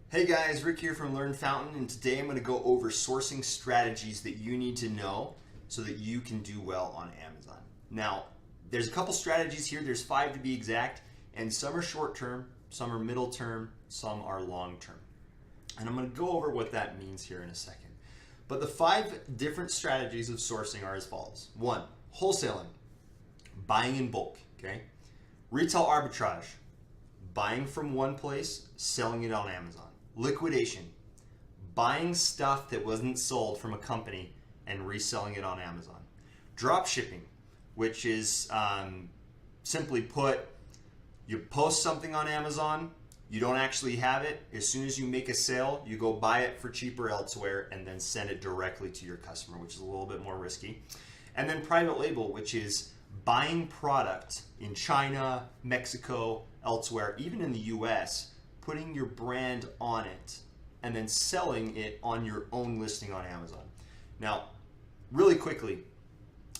Hey guys, Rick here from Learn Fountain, and today I'm going to go over sourcing strategies that you need to know so that you can do well on Amazon. Now, there's a couple strategies here. There's 5 to be exact, and some are short term, some are middle term, some are long term. And I'm going to go over what that means here in a second. But the 5 different strategies of sourcing are as follows. 1, wholesaling, buying in bulk, okay? Retail arbitrage, buying from one place, selling it on Amazon. Liquidation, buying stuff that wasn't sold from a company and reselling it on Amazon. Drop shipping, which is simply put, you post something on Amazon, you don't actually have it. As soon as you make a sale, you go buy it for cheaper elsewhere and then send it directly to your customer, which is a little bit more risky. And then private label, which is buying product in China, Mexico, elsewhere, even in the US, putting your brand on it and then selling it on your own listing on Amazon. Now, really quickly,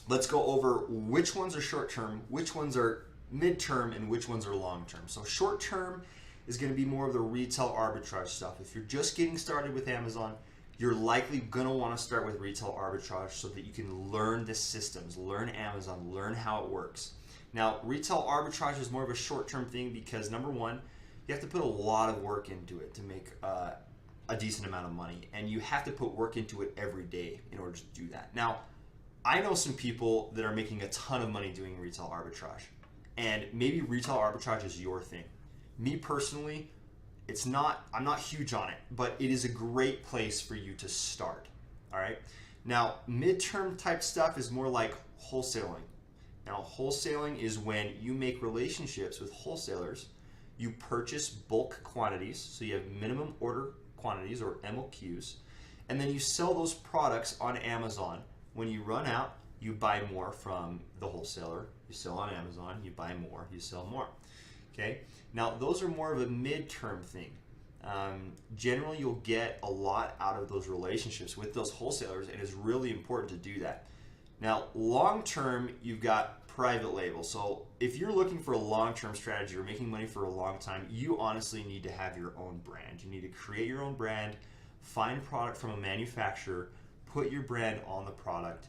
let's go over which ones are short term, which ones are mid-term, and which ones are long term. So short term is going to be more of the retail arbitrage stuff. If you're just getting started with Amazon, you're likely going to want to start with retail arbitrage so that you can learn the systems, learn Amazon, learn how it works. Now, retail arbitrage is more of a short-term thing because, number one, you have to put a lot of work into it to make a decent amount of money, and you have to put work into it every day in order to do that. Now, I know some people that are making a ton of money doing retail arbitrage, and maybe retail arbitrage is your thing. Me personally, I'm not huge on it, but it is a great place for you to start. All right. Now, midterm type stuff is more like wholesaling. Now, wholesaling is when you make relationships with wholesalers. You purchase bulk quantities, so you have minimum order quantities or MOQs, and then you sell those products on Amazon. When you run out, you buy more from the wholesaler. You sell on Amazon, you buy more, you sell more. Okay. Now, those are more of a midterm thing. Generally, you'll get a lot out of those relationships with those wholesalers, and it's really important to do that. Now, long term, you've got private label. So if you're looking for a long-term strategy or making money for a long time, you honestly need to have your own brand. You need to create your own brand, find product from a manufacturer, put your brand on the product,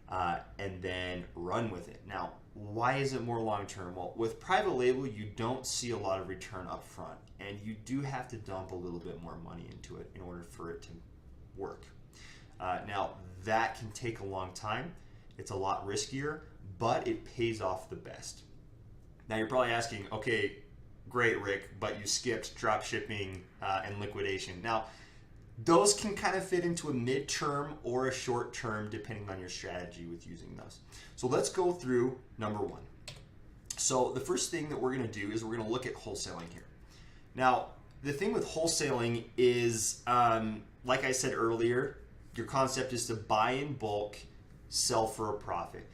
and then run with it. Now, why is it more long-term? Well, with private label, you don't see a lot of return up front, and you do have to dump a little bit more money into it in order for it to work. Now, that can take a long time. It's a lot riskier, but it pays off the best. Now, you're probably asking, okay, great, Rick, but you skipped drop shipping and liquidation. Now, those can kind of fit into a mid-term or a short-term depending on your strategy with using those. So let's go through number 1. So the first thing that we're going to do is we're going to look at wholesaling here. Now, the thing with wholesaling is, like I said earlier, your concept is to buy in bulk, sell for a profit.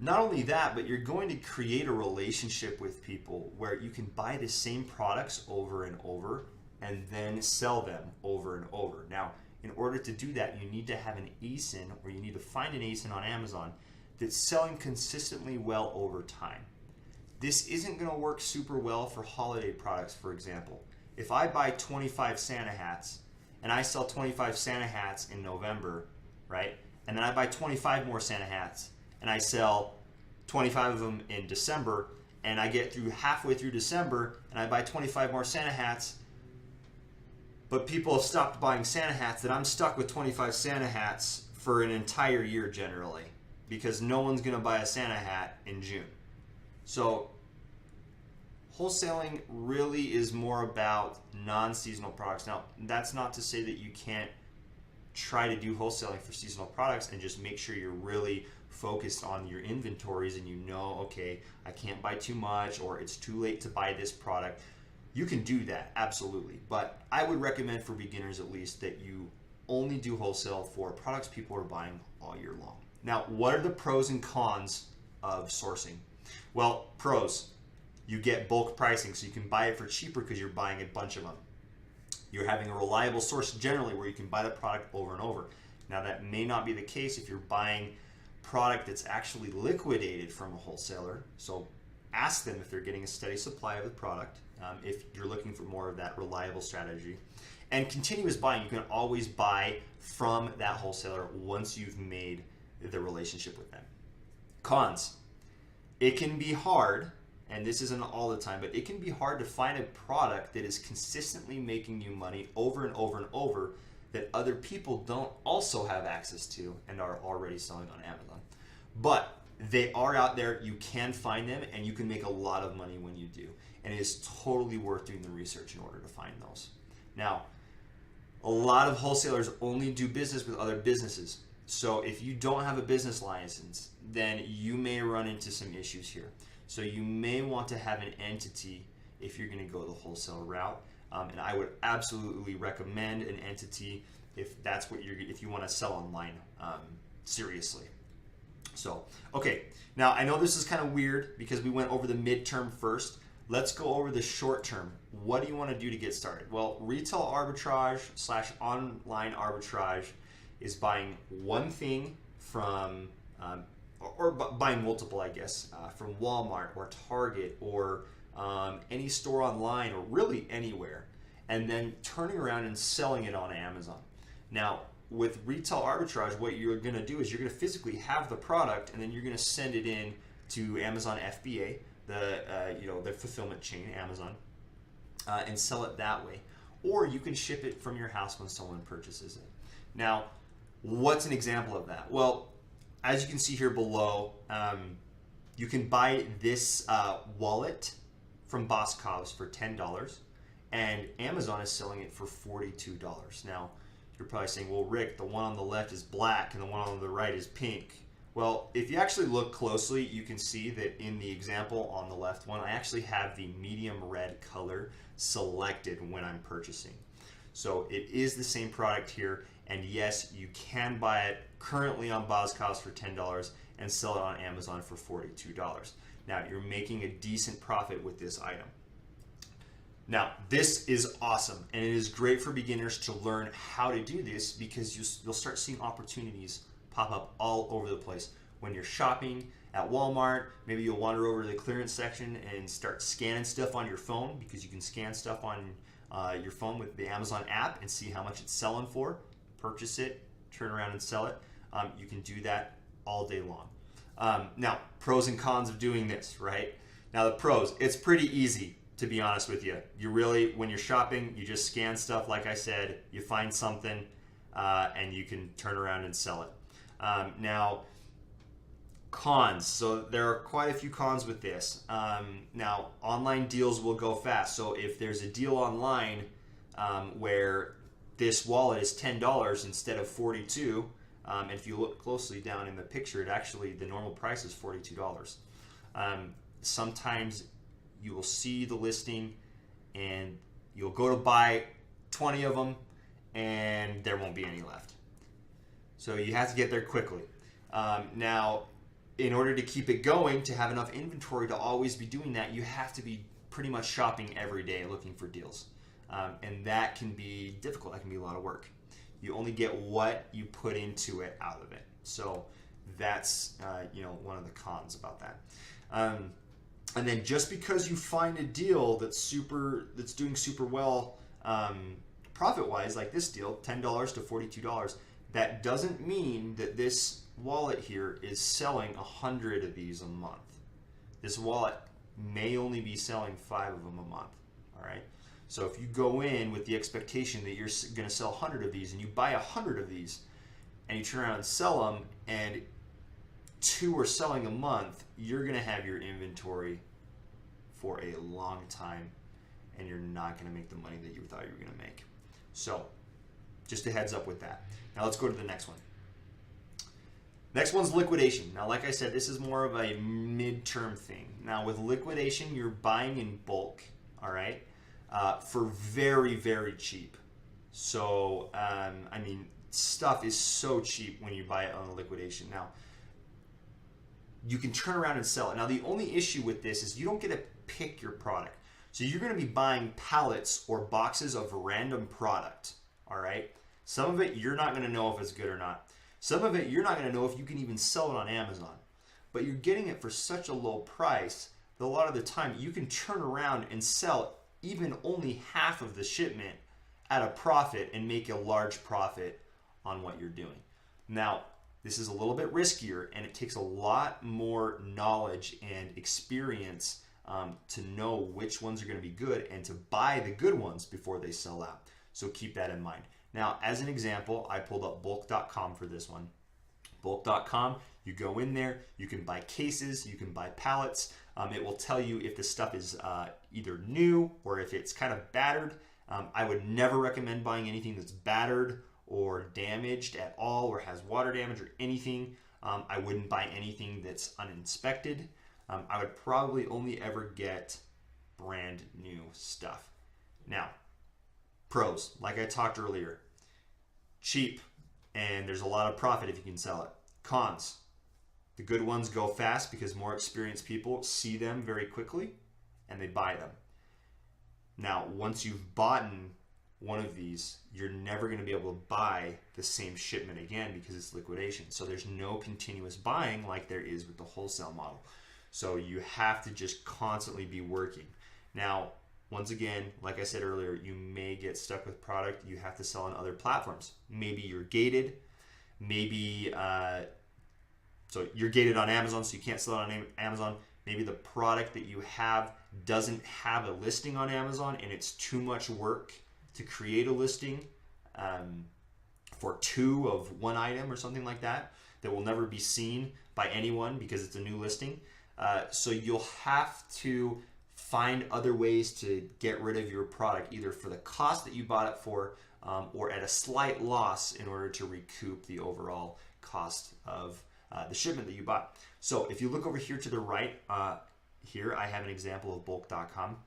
Not only that, but you're going to create a relationship with people where you can buy the same products over and over and then sell them over and over. Now, in order to do that, you need to have an ASIN, or you need to find an ASIN on Amazon that's selling consistently well over time. This isn't going to work super well for holiday products, for example. If I buy 25 Santa hats and I sell 25 Santa hats in November, right? And then I buy 25 more Santa hats and I sell 25 of them in December, and I get through halfway through December and I buy 25 more Santa hats, but people have stopped buying Santa hats, then I'm stuck with 25 Santa hats for an entire year generally, because no one's going to buy a Santa hat in June. So wholesaling really is more about non-seasonal products. Now, that's not to say that you can't try to do wholesaling for seasonal products and just make sure you're really focused on your inventories and you know, okay, I can't buy too much, or it's too late to buy this product. You can do that, absolutely. But I would recommend, for beginners at least, that you only do wholesale for products people are buying all year long. Now, what are the pros and cons of sourcing? Well, pros, you get bulk pricing, so you can buy it for cheaper because you're buying a bunch of them. You're having a reliable source generally where you can buy the product over and over. Now, that may not be the case if you're buying product that's actually liquidated from a wholesaler. So ask them if they're getting a steady supply of the product, if you're looking for more of that reliable strategy. And continuous buying, you can always buy from that wholesaler once you've made the relationship with them. Cons. It can be hard, and this isn't all the time, but it can be hard to find a product that is consistently making you money over and over and over that other people don't also have access to and are already selling on Amazon. But they are out there, you can find them, and you can make a lot of money when you do. And it is totally worth doing the research in order to find those. Now, a lot of wholesalers only do business with other businesses. So if you don't have a business license, then you may run into some issues here. So you may want to have an entity if you're going to go the wholesale route. And I would absolutely recommend an entity if that's what if you want to sell online seriously. So, okay, now I know this is kind of weird because we went over the midterm first. Let's go over the short term. What do you want to do to get started? Well, retail arbitrage / online arbitrage is buying one thing from, or buying multiple, I guess, from Walmart or Target or any store online or really anywhere, and then turning around and selling it on Amazon. Now, with retail arbitrage, what you're going to do is you're going to physically have the product, and then you're going to send it in to Amazon FBA, the fulfillment chain, Amazon, and sell it that way. Or you can ship it from your house when someone purchases it. Now, what's an example of that? Well, as you can see here below, you can buy this wallet from Boscov's for $10, and Amazon is selling it for $42. Now, you're probably saying, well, Rick, the one on the left is black and the one on the right is pink. Well, if you actually look closely, you can see that in the example on the left one, I actually have the medium red color selected when I'm purchasing. So it is the same product here, and yes, you can buy it currently on Boscov's for $10 and sell it on Amazon for $42. Now, you're making a decent profit with this item. Now, this is awesome, and it is great for beginners to learn how to do this because you'll start seeing opportunities pop up all over the place. When you're shopping at Walmart, maybe you'll wander over to the clearance section and start scanning stuff on your phone, because you can scan stuff on your phone with the Amazon app and see how much it's selling for, purchase it, turn around and sell it. You can do that all day long. Now, pros and cons of doing this, right? Now, the pros, it's pretty easy, to be honest with you. You really, when you're shopping, you just scan stuff, like I said, you find something, and you can turn around and sell it. Now, cons. So there are quite a few cons with this. Now, online deals will go fast. So if there's a deal online where this wallet is $10 instead of $42, and if you look closely down in the picture, it actually, the normal price is $42. Sometimes you will see the listing and you'll go to buy 20 of them and there won't be any left. So you have to get there quickly. Now, in order to keep it going, to have enough inventory to always be doing that, you have to be pretty much shopping every day looking for deals. And that can be difficult. That can be a lot of work. You only get what you put into it out of it. So that's one of the cons about that. And then just because you find a deal that's doing super well profit-wise, like this deal, $10 to $42, that doesn't mean that this wallet here is selling 100 of these a month. This wallet may only be selling 5 of them a month. All right. So if you go in with the expectation that you're going to sell 100 of these, and you buy 100 of these, and you turn around and sell them, and 2 are selling a month, you're going to have your inventory for a long time, and you're not going to make the money that you thought you were going to make. So just a heads up with that. Now let's go to the next one. Next one's liquidation. Now, like I said, this is more of a midterm thing. Now, with liquidation, you're buying in bulk, all right, for very, very cheap. So, I mean, stuff is so cheap when you buy it on liquidation. Now, you can turn around and sell it. Now, the only issue with this is you don't get to pick your product. So you're going to be buying pallets or boxes of random product, all right? Some of it, you're not going to know if it's good or not. Some of it, you're not going to know if you can even sell it on Amazon. But you're getting it for such a low price that a lot of the time you can turn around and sell even only half of the shipment at a profit and make a large profit on what you're doing. Now, this is a little bit riskier, and it takes a lot more knowledge and experience to know which ones are going to be good and to buy the good ones before they sell out. So keep that in mind. Now, as an example, I pulled up bulk.com for this one. Bulk.com, you go in there, you can buy cases, you can buy pallets. It will tell you if the stuff is either new or if it's kind of battered. I would never recommend buying anything that's battered or damaged at all or has water damage or anything. I wouldn't buy anything that's uninspected. I would probably only ever get brand new stuff. Now, pros, like I talked earlier, cheap, and there's a lot of profit if you can sell it. Cons, the good ones go fast because more experienced people see them very quickly and they buy them. Now, once you've bought one of these, you're never going to be able to buy the same shipment again because it's liquidation. So there's no continuous buying like there is with the wholesale model. So you have to just constantly be working. Now, once again, like I said earlier, you may get stuck with product you have to sell on other platforms. Maybe you're gated. Maybe, so you're gated on Amazon, so you can't sell it on Amazon. Maybe the product that you have doesn't have a listing on Amazon and it's too much work to create a listing for two of one item or something like that will never be seen by anyone because it's a new listing. So you'll have to find other ways to get rid of your product, either for the cost that you bought it for or at a slight loss in order to recoup the overall cost of the shipment that you bought. So if you look over here to the right, here I have an example of bulk.com.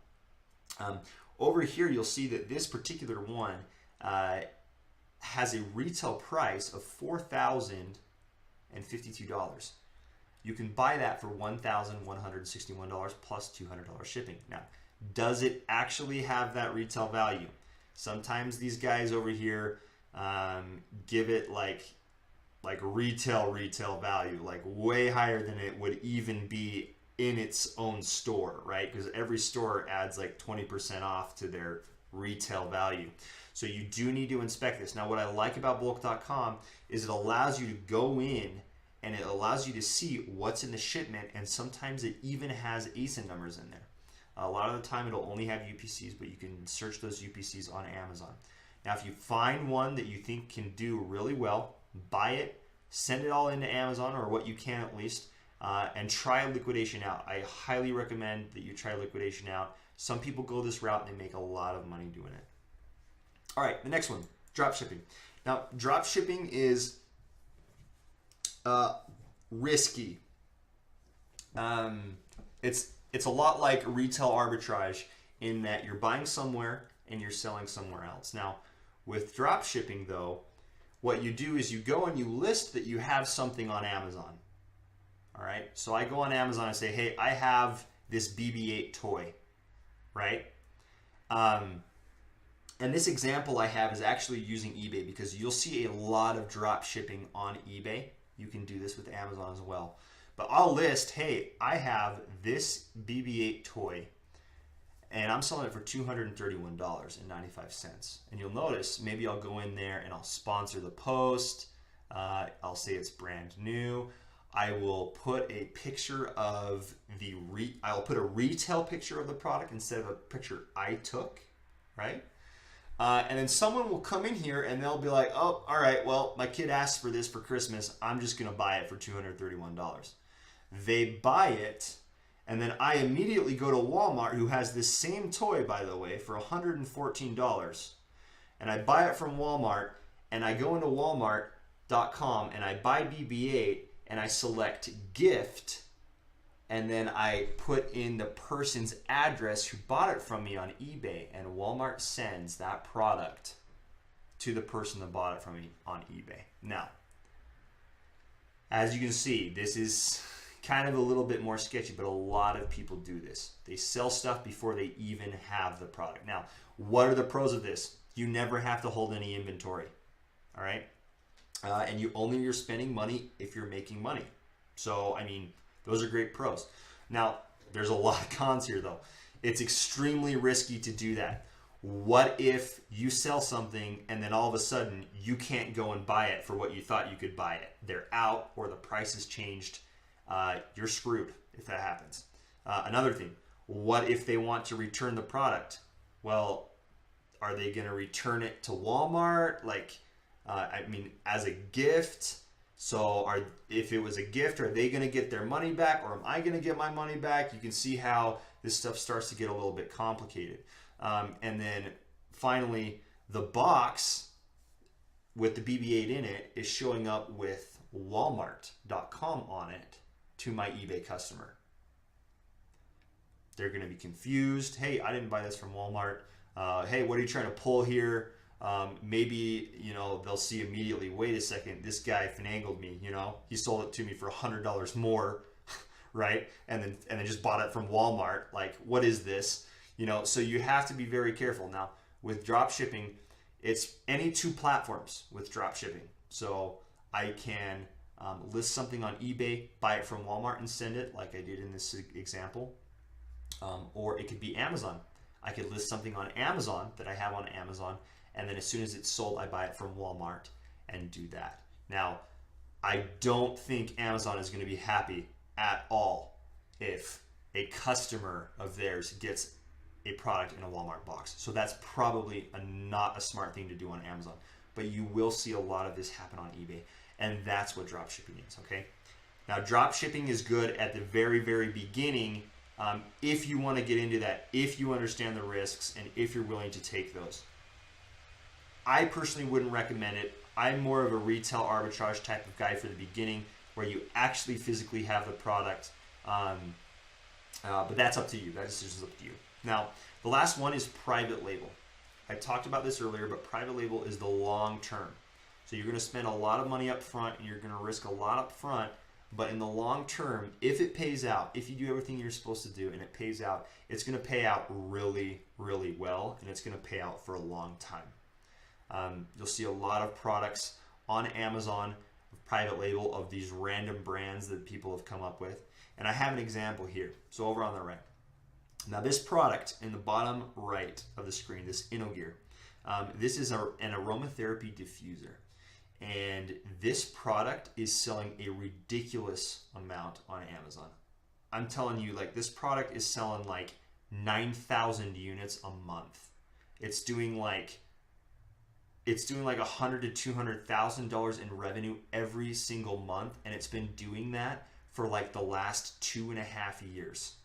Over here, you'll see that this particular one has a retail price of $4,052. You can buy that for $1,161 plus $200 shipping. Now, does it actually have that retail value? Sometimes these guys over here give it like retail value, like way higher than it would even be in its own store, right? Because every store adds like 20% off to their retail value. So you do need to inspect this. Now, what I like about bulk.com is it allows you to go in and it allows you to see what's in the shipment, and sometimes it even has ASIN numbers in there. A lot of the time it'll only have UPCs, but you can search those UPCs on Amazon. Now, if you find one that you think can do really well, buy it, send it all into Amazon, or what you can at least, and try liquidation out. I highly recommend that you try liquidation out. Some people go this route and they make a lot of money doing it. All right, the next one, drop shipping. Now, drop shipping is risky. It's a lot like retail arbitrage in that you're buying somewhere and you're selling somewhere else. Now, with drop shipping though, what you do is you go and you list that you have something on Amazon. All right, so I go on Amazon and say, hey, I have this BB-8 toy, right? And this example I have is actually using eBay because you'll see a lot of drop shipping on eBay. You can do this with Amazon as well. But I'll list, hey, I have this BB-8 toy and I'm selling it for $231.95. And you'll notice, maybe I'll go in there and I'll sponsor the post. I'll say it's brand new. I will put a picture of I'll put a retail picture of the product instead of a picture I took, right? And then someone will come in here and they'll be like, oh, all right, well, my kid asked for this for Christmas. I'm just going to buy it for $231. They buy it, and then I immediately go to Walmart, who has this same toy, by the way, for $114. And I buy it from Walmart, and I go into Walmart.com, and I buy BB-8, and I select gift, and then I put in the person's address who bought it from me on eBay, and Walmart sends that product to the person that bought it from me on eBay. Now, as you can see, this is kind of a little bit more sketchy, but a lot of people do this. They sell stuff before they even have the product. Now, what are the pros of this? You never have to hold any inventory, all right? And you're spending money if you're making money. So, I mean, those are great pros. Now, there's a lot of cons here, though. It's extremely risky to do that. What if you sell something and then all of a sudden you can't go and buy it for what you thought you could buy it? They're out or the price has changed. You're screwed if that happens. Another thing, what if they want to return the product? Well, are they going to return it to Walmart? As a gift? So if it was a gift, are they going to get their money back or am I going to get my money back? You can see how this stuff starts to get a little bit complicated. And then finally, the box with the BB-8 in it is showing up with Walmart.com on it to my eBay customer. They're going to be confused. Hey, I didn't buy this from Walmart. Hey, what are you trying to pull here? Maybe, they'll see immediately, wait a second, this guy finagled me, he sold it to me for $100 more, right? And then just bought it from Walmart. Like, what is this? So you have to be very careful. Now, with drop shipping, it's any two platforms with drop shipping. So I can list something on eBay, buy it from Walmart and send it like I did in this example. Or it could be Amazon. I could list something on Amazon that I have on Amazon, and then as soon as it's sold, I buy it from Walmart and do that. Now, I don't think Amazon is going to be happy at all if a customer of theirs gets a product in a Walmart box. So that's probably not a smart thing to do on Amazon. But you will see a lot of this happen on eBay, and that's what drop shipping is, okay? Now, drop shipping is good at the very, very beginning if you want to get into that, if you understand the risks, and if you're willing to take those. I personally wouldn't recommend it. I'm more of a retail arbitrage type of guy for the beginning, where you actually physically have the product. But that's up to you. That decision is up to you. Now, the last one is private label. I talked about this earlier, but private label is the long term. So you're going to spend a lot of money up front, and you're going to risk a lot up front. But in the long term, if it pays out, if you do everything you're supposed to do and it pays out, it's going to pay out really, really well, and it's going to pay out for a long time. You'll see a lot of products on Amazon, private label, of these random brands that people have come up with. And I have an example here. So over on the right. Now this product in the bottom right of the screen, this InnoGear, this is an aromatherapy diffuser. And this product is selling a ridiculous amount on Amazon. I'm telling you, like, this product is selling like 9,000 units a month. It's doing like $100,000 to $200,000 in revenue every single month, and it's been doing that for like the last 2.5 years.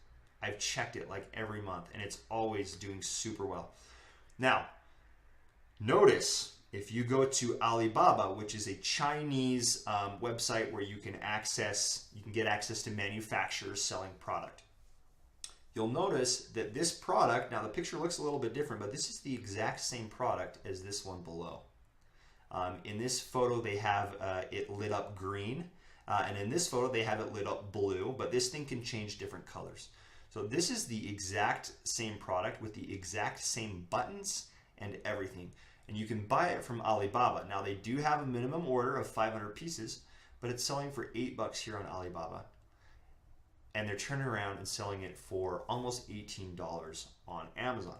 I've checked it like every month, and it's always doing super well. Now, notice if you go to Alibaba, which is a Chinese website where you can get access to manufacturers selling product. You'll notice that this product, now the picture looks a little bit different, but this is the exact same product as this one below. In this photo, they have it lit up green, and in this photo, they have it lit up blue, but this thing can change different colors. So this is the exact same product with the exact same buttons and everything. And you can buy it from Alibaba. Now they do have a minimum order of 500 pieces, but it's selling for $8 here on Alibaba. And they're turning around and selling it for almost $18 on Amazon.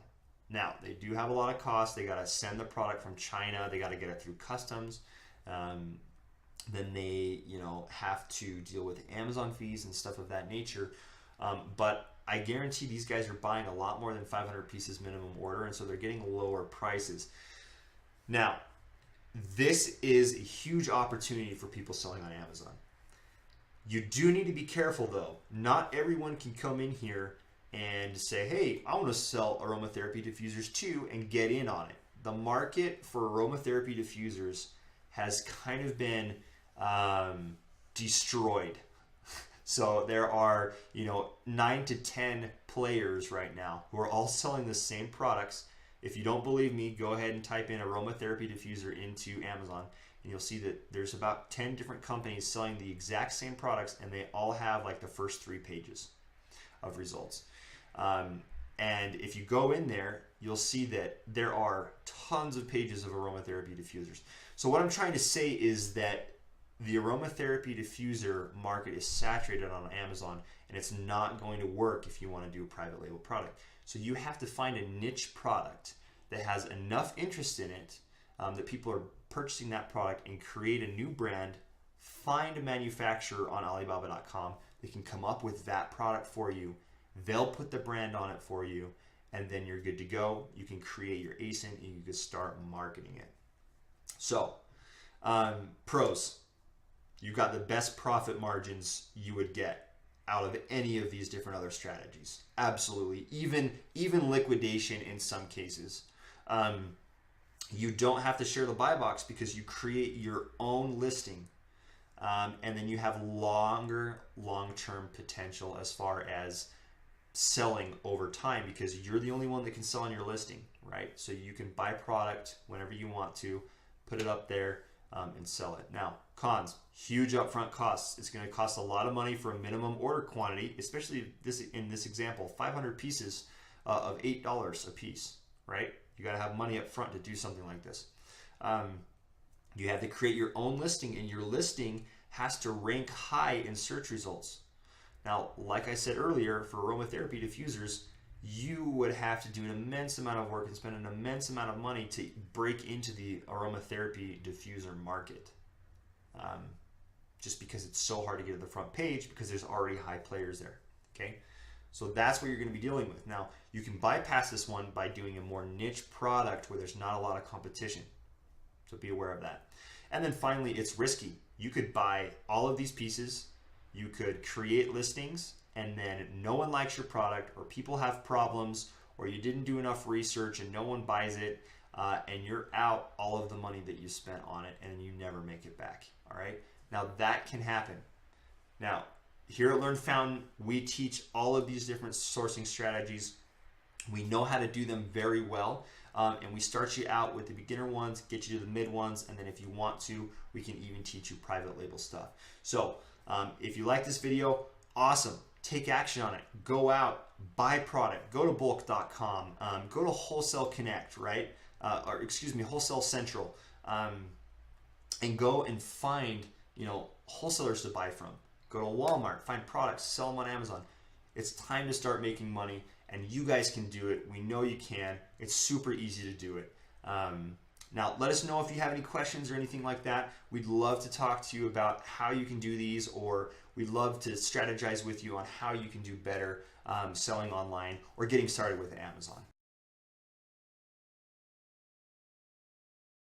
Now, they do have a lot of costs. They got to send the product from China. They got to get it through customs. Then they, have to deal with Amazon fees and stuff of that nature. But I guarantee these guys are buying a lot more than 500 pieces minimum order, and so they're getting lower prices. Now, this is a huge opportunity for people selling on Amazon. You do need to be careful, though. Not everyone can come in here and say, hey, I want to sell aromatherapy diffusers too, and get in on it. The market for aromatherapy diffusers has kind of been destroyed. So there are 9 to 10 players right now who are all selling the same products. If you don't believe me, go ahead and type in aromatherapy diffuser into Amazon, and you'll see that there's about 10 different companies selling the exact same products, and they all have like the first 3 pages of results. And if you go in there, you'll see that there are tons of pages of aromatherapy diffusers. So what I'm trying to say is that the aromatherapy diffuser market is saturated on Amazon, and it's not going to work if you want to do a private label product. So you have to find a niche product that has enough interest in it that people are purchasing that product, and create a new brand. Find a manufacturer on Alibaba.com that can come up with that product for you. They'll put the brand on it for you, and then you're good to go. You can create your ASIN and you can start marketing it. So, pros, you've got the best profit margins you would get out of any of these different other strategies. Absolutely. Even liquidation in some cases. You don't have to share the buy box because you create your own listing. And then you have long-term potential as far as selling over time, because you're the only one that can sell on your listing, right? So you can buy product whenever you want to, put it up there, and sell it. Now, cons, huge upfront costs. It's going to cost a lot of money for a minimum order quantity, especially in this example, 500 pieces of $8 a piece, right? You got to have money up front to do something like this. You have to create your own listing, and your listing has to rank high in search results. Now, like I said earlier, for aromatherapy diffusers, you would have to do an immense amount of work and spend an immense amount of money to break into the aromatherapy diffuser market. Just because it's so hard to get to the front page, because there's already high players there. Okay, so that's what you're going to be dealing with. Now, you can bypass this one by doing a more niche product where there's not a lot of competition. So be aware of that. And then finally, it's risky. You could buy all of these pieces, you could create listings, and then no one likes your product, or people have problems, or you didn't do enough research and no one buys it, and you're out all of the money that you spent on it, and you never make it back. All right. Now that can happen. Now, here at Learn Fountain, we teach all of these different sourcing strategies. We know how to do them very well. And we start you out with the beginner ones, get you to the mid ones, and then if you want to, we can even teach you private label stuff. So if you like this video, awesome. Take action on it. Go out, buy product. Go to bulk.com. Go to Wholesale Connect, right? Wholesale Central, and go and find wholesalers to buy from. Go to Walmart, find products, sell them on Amazon. It's time to start making money. And you guys can do it. We know you can. It's super easy to do it. Now, let us know if you have any questions or anything like that. We'd love to talk to you about how you can do these, or we'd love to strategize with you on how you can do better selling online or getting started with Amazon.